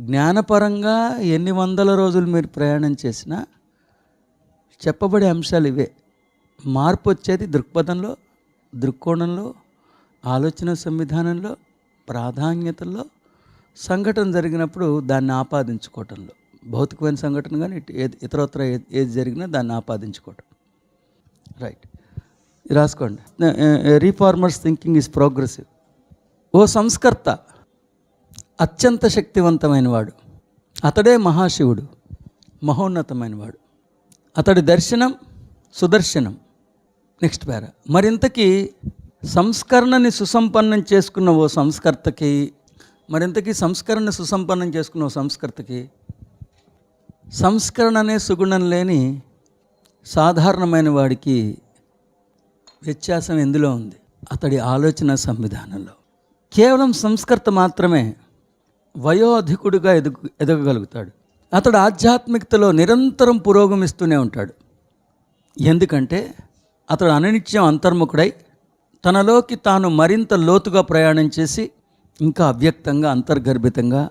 జ్ఞానపరంగా ఎన్ని వందల రోజులు మీరు ప్రయాణం చేసినా చెప్పబడే అంశాలు ఇవే. మార్పు వచ్చేది దృక్పథంలో, దృక్కోణంలో, ఆలోచన సంవిధానంలో, ప్రాధాన్యతల్లో, సంఘటన జరిగినప్పుడు దాన్ని ఆపాదించుకోవటంలో. భౌతికమైన సంఘటన కానీ ఇతరత్ర ఏది జరిగినా దాన్ని ఆపాదించుకోవటం. రైట్, రాసుకోండి. Reformers thinking is progressive. ఓ సంస్కర్త అత్యంత శక్తివంతమైన వాడు, అతడే మహాశివుడు, మహోన్నతమైన వాడు. అతడి దర్శనం సుదర్శనం. నెక్స్ట్ పేరా. మరింతకీ సంస్కరణని సుసంపన్నం చేసుకున్న ఓ సంస్కర్తకి, మరింతకీ సంస్కరణ సుసంపన్నం చేసుకున్న ఓ సంస్కర్తకి, సంస్కరణ అనే సుగుణం లేని సాధారణమైన వాడికి వ్యత్యాసం ఎందులో ఉంది? అతడి ఆలోచన సంవిధానంలో. కేవలం సంస్కర్త మాత్రమే వయోధికుడిగా ఎదగగలుగుతాడు. అతడు ఆధ్యాత్మికతలో నిరంతరం పురోగమిస్తూనే ఉంటాడు. ఎందుకంటే అతడు అనినిత్యం అంతర్ముఖుడై తనలోకి తాను మరింత లోతుగా ప్రయాణం చేసి ఇంకా అవ్యక్తంగా, అంతర్గర్భితంగా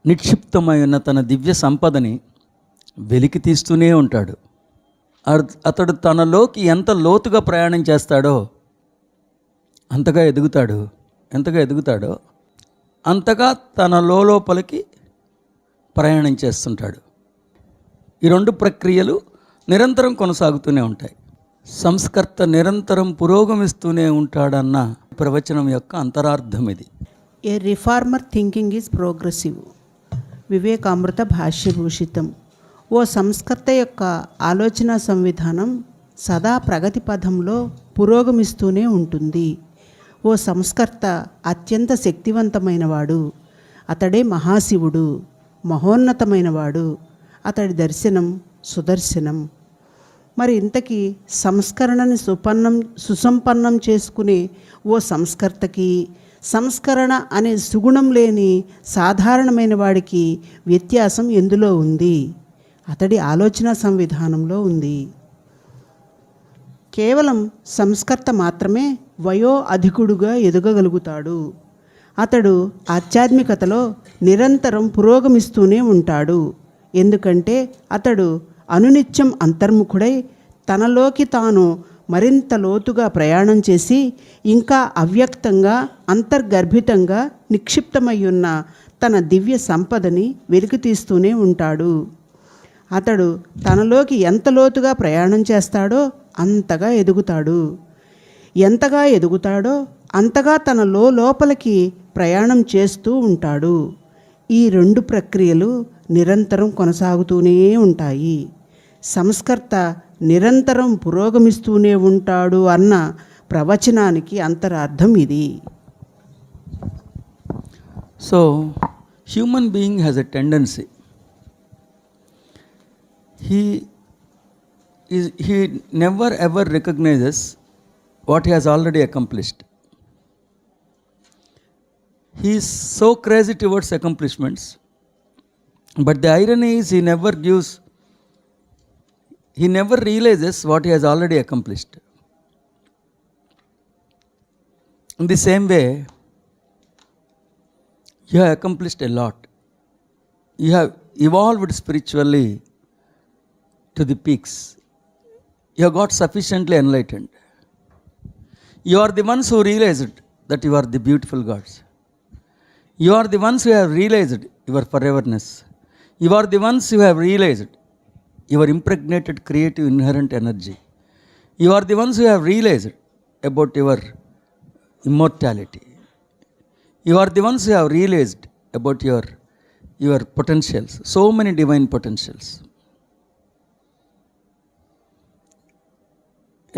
నిక్షిప్తమై ఉన్న తన దివ్య సంపదని వెలికి తీస్తూనే ఉంటాడు. అతడు తనలోకి ఎంత లోతుగా ప్రయాణం చేస్తాడో అంతగా ఎదుగుతాడు. ఎంతగా ఎదుగుతాడో అంతగా తన లోపలికి ప్రయాణం చేస్తుంటాడు. ఈ రెండు ప్రక్రియలు నిరంతరం కొనసాగుతూనే ఉంటాయి. సంస్కర్త నిరంతరం పురోగమిస్తూనే ఉంటాడన్న ప్రవచనం యొక్క అంతరార్థం ఇది. ఏ రిఫార్మర్ థింకింగ్ ఈజ్ ప్రోగ్రెసివ్. వివేకామృత భాష్యభూషితం. ఓ సంస్కర్త యొక్క ఆలోచన సంవిధానం సదా ప్రగతి పథంలో పురోగమిస్తూనే ఉంటుంది. ఓ సంస్కర్త అత్యంత శక్తివంతమైనవాడు, అతడే మహాశివుడు, మహోన్నతమైనవాడు. అతడి దర్శనం సుదర్శనం. మరి ఇంతకీ సంస్కరణని సుసంపన్నం చేసుకునే ఓ సంస్కర్తకి, సంస్కరణ అనే సుగుణం లేని సాధారణమైన వాడికి వ్యత్యాసం ఎందులో ఉంది? అతడి ఆలోచన సంవిధానంలో ఉంది. కేవలం సంస్కర్త మాత్రమే వయో అధికుడుగా ఎదగగలుగుతాడు. అతడు ఆధ్యాత్మికతలో నిరంతరం పురోగమిస్తూనే ఉంటాడు. ఎందుకంటే అతడు అనునిత్యం అంతర్ముఖుడై తనలోకి తాను మరింత లోతుగా ప్రయాణం చేసి ఇంకా అవ్యక్తంగా అంతర్గర్భితంగా నిక్షిప్తమై ఉన్న తన దివ్య సంపదని వెలికితీస్తూనే ఉంటాడు. అతడు తనలోకి ఎంత లోతుగా ప్రయాణం చేస్తాడో అంతగా ఎదుగుతాడు. ఎంతగా ఎదుగుతాడో అంతగా తన లోపలికి ప్రయాణం చేస్తూ ఉంటాడు. ఈ రెండు ప్రక్రియలు నిరంతరం కొనసాగుతూనే ఉంటాయి. సంస్కర్త నిరంతరం పురోగమిస్తూనే ఉంటాడు అన్న ప్రవచనానికి అంతరార్థం ఇది. So, human being has a tendency. He never ever recognizes what he has already accomplished. He is so crazy towards accomplishments, but the irony is he never realizes what he has already accomplished. In the same way, you have accomplished a lot. You have evolved spiritually to the peaks. You have got sufficiently enlightened. You are the ones who realized that you are the beautiful gods. You are the ones who have realized your foreverness. You are the ones who have realized your impregnated creative inherent energy. You are the ones who have realized about your immortality. You are the ones who have realized about your potentials, so many divine potentials.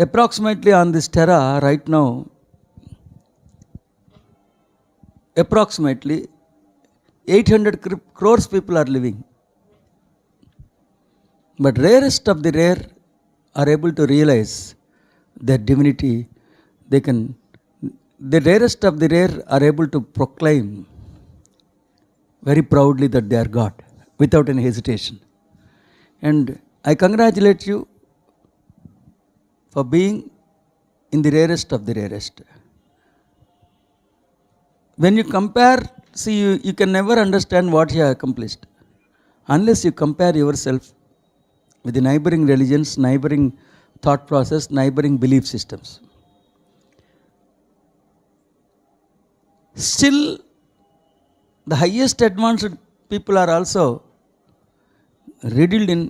Approximately on this terra right now, approximately 800 crores people are living. But rarest of the rare are able to realize their divinity. The rarest of the rare are able to proclaim very proudly that they are God without any hesitation. And I congratulate you for being in the rarest of the rarest. When you compare, you can never understand what you have accomplished unless you compare yourself with the neighboring religions, neighboring thought process, neighboring belief systems. Still, the highest advanced people are also riddled in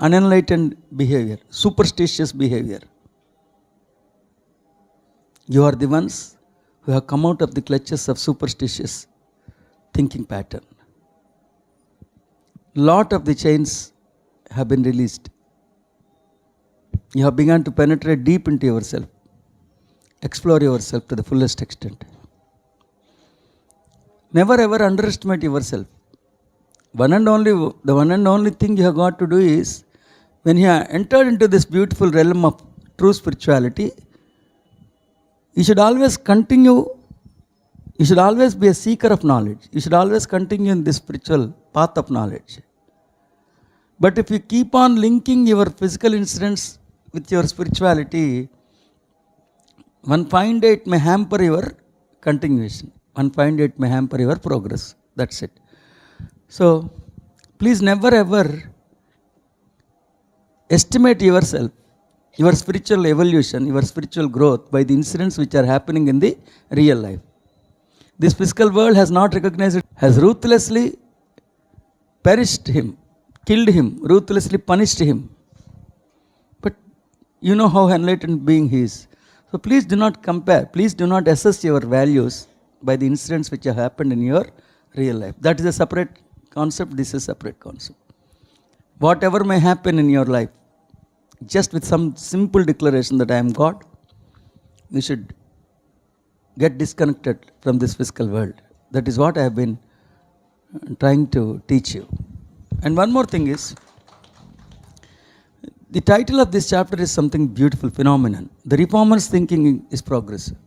unenlightened behavior, superstitious behavior. You are the ones who have come out of the clutches of superstitious thinking pattern. Lot of the chains have been released. You have begun to penetrate deep into yourself, explore yourself to the fullest extent. Never ever underestimate yourself. The one and only thing you have got to do is, when you have entered into this beautiful realm of true spirituality, you should always continue. You should always be a seeker of knowledge. You should always continue in this spiritual path of knowledge. But if you keep on linking your physical incidents with your spirituality, one fine day it may hamper your continuation. One fine day it may hamper your progress. That's it. So, please never ever estimate yourself, your spiritual evolution, your spiritual growth by the incidents which are happening in the real life. This physical world has not recognized it, has ruthlessly perished him, killed him, ruthlessly punished him. But you know how enlightened being he is. So please do not compare, please do not assess your values by the incidents which have happened in your real life. That is a separate concept, this is a separate concept. Whatever may happen in your life, just with some simple declaration that I am God, you should get disconnected from this physical world. That is what I have been trying to teach you. And one more thing is, the title of this chapter is something beautiful, phenomenon. The reformer's thinking is progressive.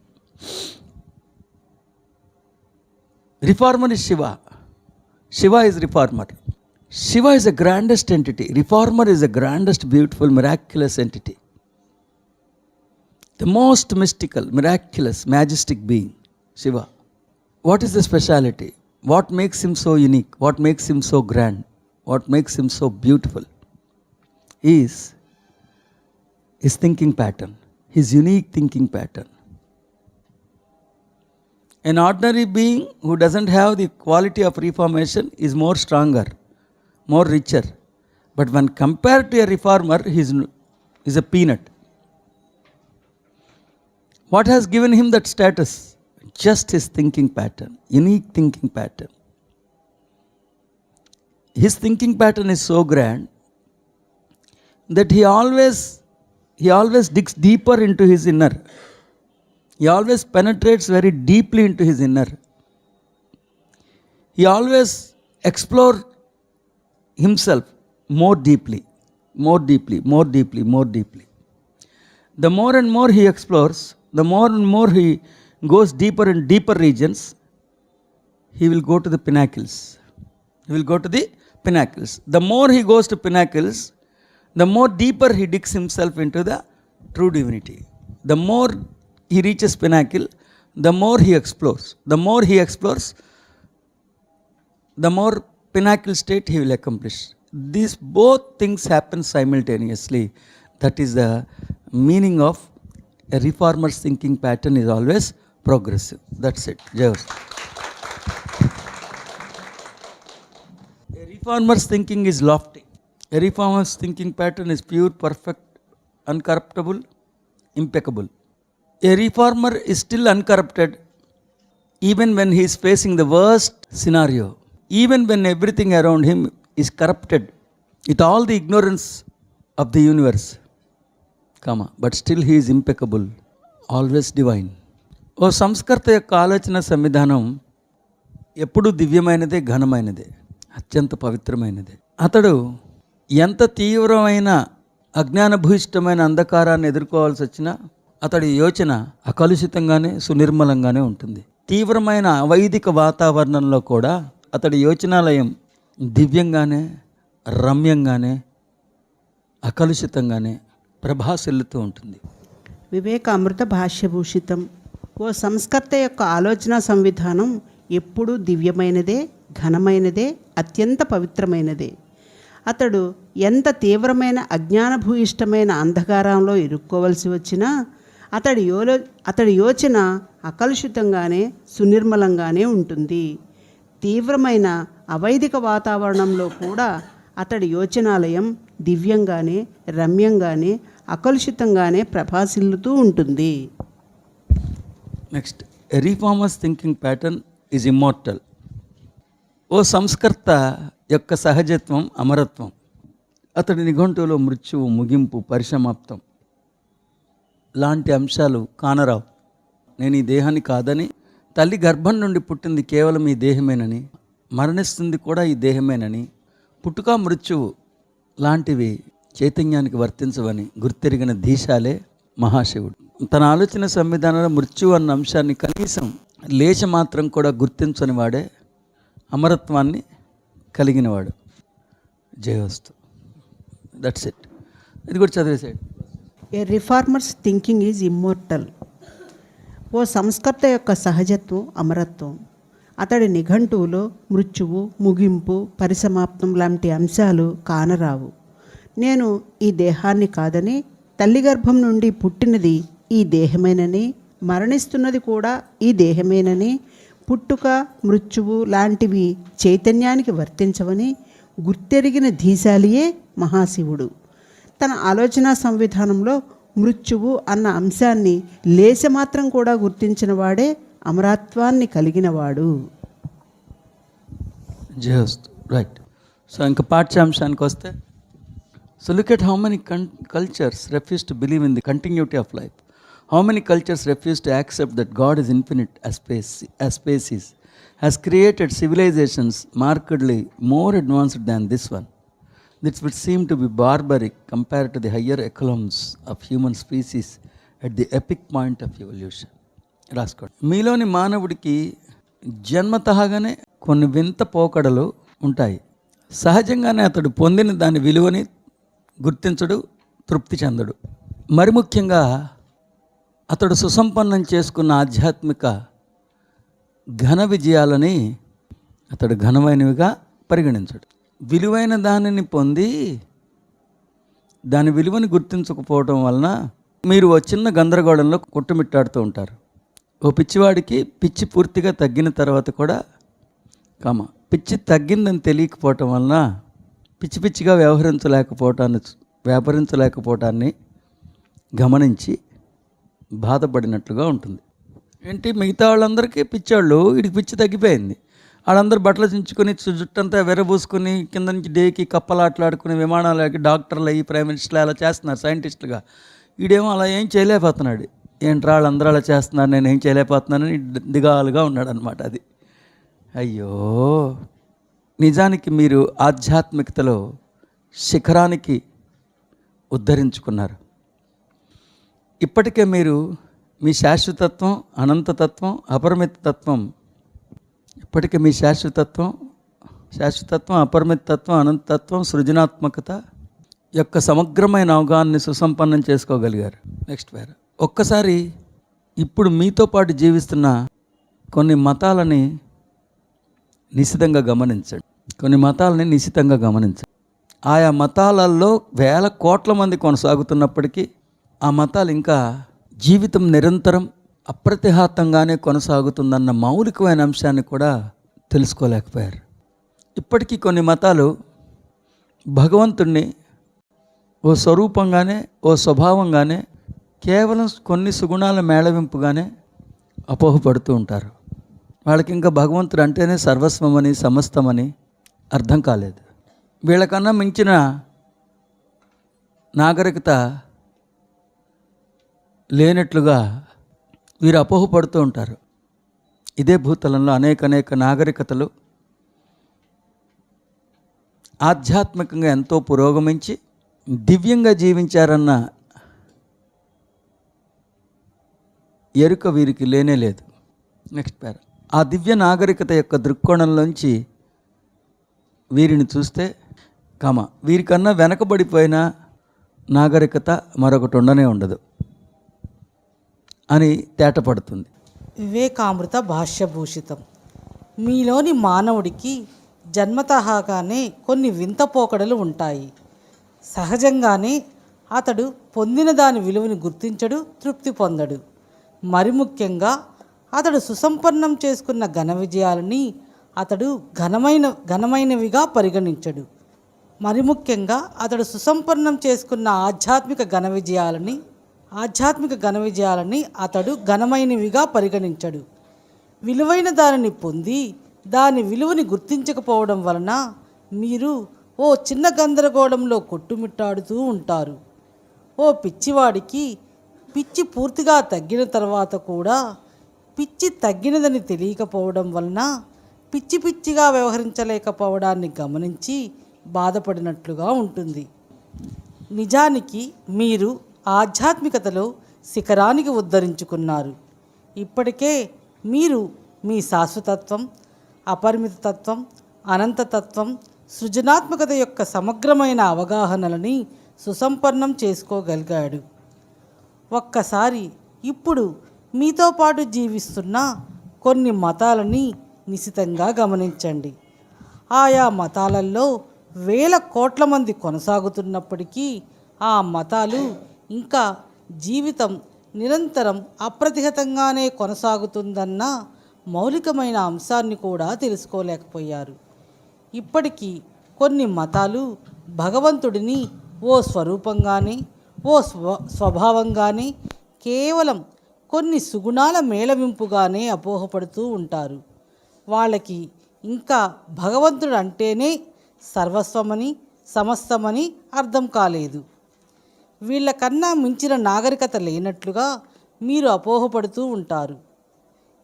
Reformer is Shiva. Shiva is reformer. Shiva is the grandest entity. Reformer is the grandest, beautiful, miraculous entity. The most mystical, miraculous, majestic being, Shiva. What is the speciality? What makes him so unique? What makes him so grand? What makes him so beautiful? Is his thinking pattern, his unique thinking pattern. An ordinary being who doesn't have the quality of reformation is more stronger, more richer. But when compared to a reformer, he is a peanut. What has given him that status? Just his thinking pattern, unique thinking pattern. His thinking pattern is so grand that he always digs deeper into his inner. He always penetrates very deeply into his inner. He always explores himself more deeply, more deeply, more deeply, more deeply. The more and more he explores, the more and more he goes deeper and deeper regions, he will go to the pinnacles. He will go to the pinnacles. The more he goes to pinnacles, the more deeper he digs himself into the true divinity. The more he reaches pinnacle, the more he explores. The more he explores, the more pinnacle state he will accomplish. These both things happen simultaneously. That is the meaning of a reformer's thinking pattern is always progressive. That's it. Jayavas. A reformer's thinking is lofty. A reformer's thinking pattern is pure, perfect, uncorruptible, impeccable. A reformer is still uncorrupted even when he is facing the worst scenario, even when everything around him is corrupted with all the ignorance of the universe, but still he is impeccable, always divine. ఓ సంస్కర్త యొక్క ఆలోచన సంవిధానం ఎప్పుడూ దివ్యమైనదే, ఘనమైనదే, అత్యంత పవిత్రమైనదే. అతడు ఎంత తీవ్రమైన అజ్ఞానభూయిష్టమైన అంధకారాన్ని ఎదుర్కోవాల్సి వచ్చినా అతడి యోచన అకలుషితంగానే, సునిర్మలంగానే ఉంటుంది. తీవ్రమైన అవైదిక వాతావరణంలో కూడా అతడి యోచనాలయం దివ్యంగానే, రమ్యంగానే, అకలుషితంగానే ప్రభాసిల్లుతూ ఉంటుంది. వివేకామృత భాష్యభూషితం. ఓ సంస్కర్త యొక్క ఆలోచన సంవిధానం ఎప్పుడూ దివ్యమైనదే, ఘనమైనదే, అత్యంత పవిత్రమైనదే. అతడు ఎంత తీవ్రమైన అజ్ఞానభూయిష్టమైన అంధకారంలో ఇరుక్కోవలసి వచ్చినా అతడి యోచన అకలుషితంగానే, సునిర్మలంగానే ఉంటుంది. తీవ్రమైన అవైదిక వాతావరణంలో కూడా అతడి యోచనాలయం దివ్యంగానే, రమ్యంగానే, అకలుషితంగానే ప్రభాసిల్లుతూ ఉంటుంది. Next, a reformer's thinking pattern is immortal. ఓ సంస్కర్త యొక్క సహజత్వం అమరత్వం. అతడి నిఘంటువులో మృత్యువు, ముగింపు, పరిసమాప్తం లాంటి అంశాలు కానరావు. నేను ఈ దేహాన్ని కాదని, తల్లి గర్భం నుండి పుట్టింది కేవలం ఈ దేహమేనని, మరణిస్తుంది కూడా ఈ దేహమేనని, పుట్టుక మృత్యువు లాంటివి చైతన్యానికి వర్తించవని గుర్తెరిగిన దీశాలే మహాశివుడు. తన ఆలోచన సంవిధానంలో మృత్యు అన్న అంశాన్ని కనీసం లేచ మాత్రం కూడా గుర్తించని వాడే అమరత్వాన్ని కలిగినవాడు. జయవస్తు. That's it. ఇది కూడా చదివేసాడు. A reformer's thinking is immortal. ఓ సంస్కర్త యొక్క సహజత్వం అమరత్వం. అతడి నిఘంటువులో మృత్యువు, ముగింపు, పరిసమాప్తం లాంటి అంశాలు కానరావు. నేను ఈ దేహాన్ని కాదని, తల్లి గర్భం నుండి పుట్టినది ఈ దేహమేనని, మరణిస్తున్నది కూడా ఈ దేహమేనని, పుట్టుక మృత్యువు లాంటివి చైతన్యానికి వర్తించవని గుర్తెరిగిన ధీశాలియే మహాశివుడు. తన ఆలోచన సంవిధానంలో మృత్యువు అన్న అంశాన్ని లేశమాత్రం కూడా గుర్తించిన వాడే అమరత్వాన్ని కలిగినవాడు. Just right. సో ఇంకా పాఠ్యాంశానికి వస్తే, so look at how many cultures refuse to believe in the continuity of life. How many cultures refuse to accept that God is infinite as space is, has created civilizations markedly more advanced than this one. This would seem to be barbaric compared to the higher echelons of human species at the epic point of evolution. రాసుకోండి. మీలోని మానవుడికి జన్మతహాగానే కొన్ని వింత పోకడలు ఉంటాయి. సహజంగానే అతడు పొందిన దాని విలువని గుర్తించడు, తృప్తి చెందడు. మరి ముఖ్యంగా అతడు సుసంపన్నం చేసుకున్న ఆధ్యాత్మిక ఘన విజయాలని అతడు ఘనమైనవిగా పరిగణించడు. విలువైన దానిని పొంది దాని విలువని గుర్తించకపోవడం వలన మీరు ఓ చిన్న గందరగోళంలో కొట్టుమిట్టాడుతూ ఉంటారు. ఓ పిచ్చివాడికి పిచ్చి పూర్తిగా తగ్గిన తర్వాత కూడా పిచ్చి తగ్గిందని తెలియకపోవటం వలన పిచ్చి పిచ్చిగా వ్యవహరించలేకపోవటాన్ని గమనించి బాధపడినట్లుగా ఉంటుంది. ఏంటి, మిగతా వాళ్ళందరికీ పిచ్చాళ్ళు, వీడికి పిచ్చి తగ్గిపోయింది. వాళ్ళందరూ బట్టలు చించుకొని జుట్టంతా వెరబూసుకొని కింద నుంచి డేకి కప్పలాట్లాడుకుని విమానాలు ఎక్కి డాక్టర్లు అయ్యి ప్రైమ్ మినిస్టర్లు అలా చేస్తున్నారు సైంటిస్టులుగా. వీడేమో అలా ఏం చేయలేకపోతున్నాడు. ఏంట్రా వాళ్ళందరూ అలా చేస్తున్నారు, నేను ఏం చేయలేకపోతున్నానని దిగాలుగా ఉన్నాడు అనమాట. అది అయ్యో, నిజానికి మీరు ఆధ్యాత్మికతలో శిఖరానికి ఉద్ధరించుకున్నారు. ఇప్పటికే మీరు మీ శాశ్వతత్వం, అనంతతత్వం, అపరిమితత్వం, ఇప్పటికే మీ శాశ్వతత్వం, అపరిమితత్వం, అనంతతత్వం, సృజనాత్మకత యొక్క సమగ్రమైన అవగాహనని సుసంపన్నం చేసుకోగలిగారు. నెక్స్ట్ వేరే ఒక్కసారి ఇప్పుడు మీతో పాటు జీవిస్తున్న కొన్ని మతాలని నిశితంగా గమనించండి. ఆయా మతాలలో వేల కోట్ల మంది కొనసాగుతున్నప్పటికీ ఆ మతాలు ఇంకా జీవితం నిరంతరం అప్రతిహాతంగానే కొనసాగుతుందన్న మౌలికమైన అంశాన్ని కూడా తెలుసుకోలేకపోయారు. ఇప్పటికీ కొన్ని మతాలు భగవంతుణ్ణి ఓ స్వరూపంగానే, ఓ స్వభావంగానే, కేవలం కొన్ని సుగుణాల మేళవింపుగానే అపోహపడుతూ ఉంటారు. వాళ్ళకి ఇంకా భగవంతుడు అంటేనే సర్వస్వమని, సమస్తమని అర్థం కాలేదు. వీళ్ళకన్నా మించిన నాగరికత లేనట్లుగా వీరు అపోహపడుతూ ఉంటారు. ఇదే భూతలంలో అనేక నాగరికతలు ఆధ్యాత్మికంగా ఎంతో పురోగమించి దివ్యంగా జీవించారన్న ఎరుక వీరికి లేనేలేదు. నెక్స్ట్ పేర ఆ దివ్య నాగరికత యొక్క దృక్కోణంలోంచి వీరిని చూస్తే వీరికన్నా వెనకబడిపోయిన నాగరికత మరొకటి ఉండదు అని తేటపడుతుంది. వివేకామృత భాష్యభూషితం. మీలోని మానవుడికి జన్మతహాగానే కొన్ని వింత పోకడలు ఉంటాయి. సహజంగానే అతడు పొందిన దాని విలువని గుర్తించడు, తృప్తి పొందడు. మరి ముఖ్యంగా అతడు సుసంపన్నం చేసుకున్న ఘన విజయాలని అతడు ఘనమైనవిగా పరిగణించడు. మరి ముఖ్యంగా అతడు సుసంపన్నం చేసుకున్న ఆధ్యాత్మిక ఘన విజయాలని అతడు ఘనమైనవిగా పరిగణించడు. విలువైన దానిని పొంది దాని విలువని గుర్తించకపోవడం వలన మీరు ఓ చిన్న గందరగోళంలో కొట్టుమిట్టాడుతూ ఉంటారు. ఓ పిచ్చివాడికి పిచ్చి పూర్తిగా తగ్గిన తర్వాత కూడా పిచ్చి తగ్గినదని తెలియకపోవడం వలన పిచ్చిగా వ్యవహరించలేకపోవడాన్ని గమనించి బాధపడినట్లుగా ఉంటుంది. నిజానికి మీరు ఆధ్యాత్మికతలో శిఖరానికి ఉద్ధరించుకున్నారు. ఇప్పటికే మీరు మీ శాశ్వతత్వం, అపరిమితత్వం, అనంతతత్వం, సృజనాత్మకత యొక్క సమగ్రమైన అవగాహనలని సుసంపన్నం చేసుకోగలిగాడు. ఒక్కసారి ఇప్పుడు మీతో పాటు జీవిస్తున్న కొన్ని మతాలని నిశితంగా గమనించండి. ఆయా మతాలలో వేల కోట్ల మంది కొనసాగుతున్నప్పటికీ ఆ మతాలు ఇంకా జీవితం నిరంతరం అప్రతిహతంగానే కొనసాగుతుందన్న మౌలికమైన అంశాన్ని కూడా తెలుసుకోలేకపోయారు. ఇప్పటికీ కొన్ని మతాలు భగవంతుడిని ఓ స్వరూపంగానే, ఓ స్వభావంగానే, కేవలం కొన్ని సుగుణాల మేళవింపుగానే అపోహపడుతూ ఉంటారు. వాళ్ళకి ఇంకా భగవంతుడు అంటేనే సర్వస్వమని, సమస్తమని అర్థం కాలేదు. వీళ్ళకన్నా మించిన నాగరికత లేనట్లుగా మీరు అపోహపడుతూ ఉంటారు.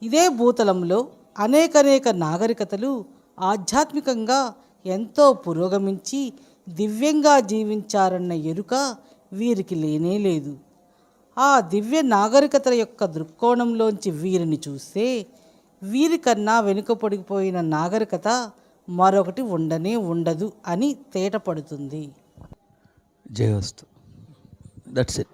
ఇదే భూతలంలో అనేక నాగరికతలు ఆధ్యాత్మికంగా ఎంతో పురోగమించి దివ్యంగా జీవించారన్న ఎరుక వీరికి లేనే లేదు. ఆ దివ్య నాగరికతల యొక్క దృక్కోణంలోంచి వీరిని చూస్తే వీరికన్నా వెనుకపడిపోయిన నాగరికత మరొకటి ఉండనే ఉండదు అని తేటపడుతుంది. జయోస్తు. That's it.